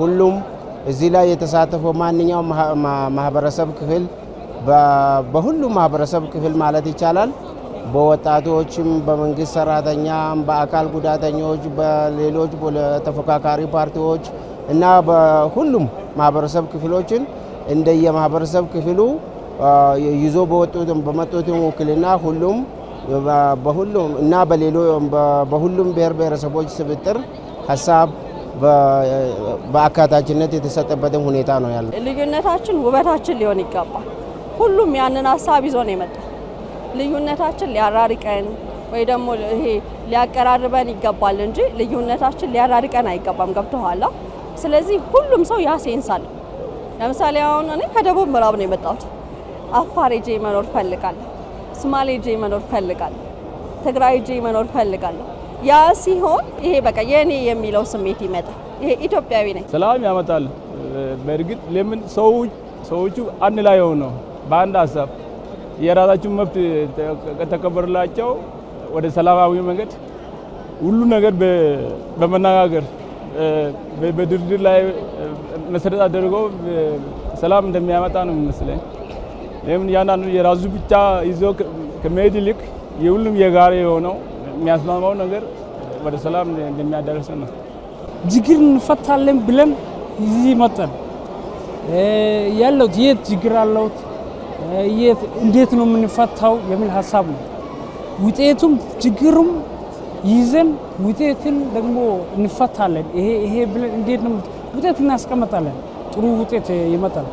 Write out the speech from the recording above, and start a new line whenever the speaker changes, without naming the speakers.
ሁሉም እዚህ ላይ የተሳተፈው ማንኛውም ማህበረሰብ ክፍል በሁሉም ማህበረሰብ ክፍል ማለት ይቻላል በወጣቶችም በመንግስት ሰራተኛም በአካል ጉዳተኞች በሌሎች ተፎካካሪ ፓርቲዎች እና በሁሉም ማህበረሰብ ክፍሎችን እንደየማህበረሰብ ክፍሉ ይዞ በመጡት ወክልና ሁሉም በሁሉም እና በሁሉም ብሔር ብሔረሰቦች ስብጥር ሐሳብ በአካታችነት የተሰጠበትን ሁኔታ ነው ያለው።
ልዩነታችን ውበታችን ሊሆን ይገባል። ሁሉም ያንን ሐሳብ ይዞ ነው የመጣው። ልዩነታችን ሊያራርቀን ወይ ደግሞ ይሄ ሊያቀራርበን ይገባል እንጂ ልዩነታችን ሊያራርቀን አይገባም። ገብቶሃል? ስለዚህ ሁሉም ሰው ያሴንሳል። ለምሳሌ አሁን እኔ ከደቡብ ምዕራብ ነው የመጣሁት። አፋር ሄጄ መኖር ፈልጋለሁ፣ ሶማሌ ሄጄ መኖር ፈልጋለሁ፣ ትግራይ ሄጄ መኖር ፈልጋለሁ። ያ ሲሆን ይሄ በቃ የኔ የሚለው ስሜት ይመጣል። ይሄ ኢትዮጵያዊ ነኝ።
ሰላም ያመጣል። በእርግጥ ለምን ሰዎቹ አንድ ላይ ሆነው በአንድ ሀሳብ የራሳቸው መብት ተከበረላቸው ወደ ሰላማዊ መንገድ ሁሉ ነገር በመነጋገር በድርድር ላይ መሰረት አድርገው ሰላም እንደሚያመጣ ነው የሚመስለኝ። ለምን ያንዳንዱ የራሱ ብቻ ይዞ ከመሄድ ይልቅ የሁሉም የጋራ የሆነው የሚያስማማው ነገር ወደ ሰላም እንደሚያደርስ ነው።
ችግር እንፈታለን ብለን እዚህ መጣን። ያለው የት ችግር አለው እንዴት ነው የምንፈታው የሚል ሀሳብ ነው። ውጤቱም ችግሩም ይዘን ውጤትን ደግሞ እንፈታለን። ይሄ ብለን እንዴት ነው ውጤት እናስቀምጣለን። ጥሩ ውጤት ይመጣል።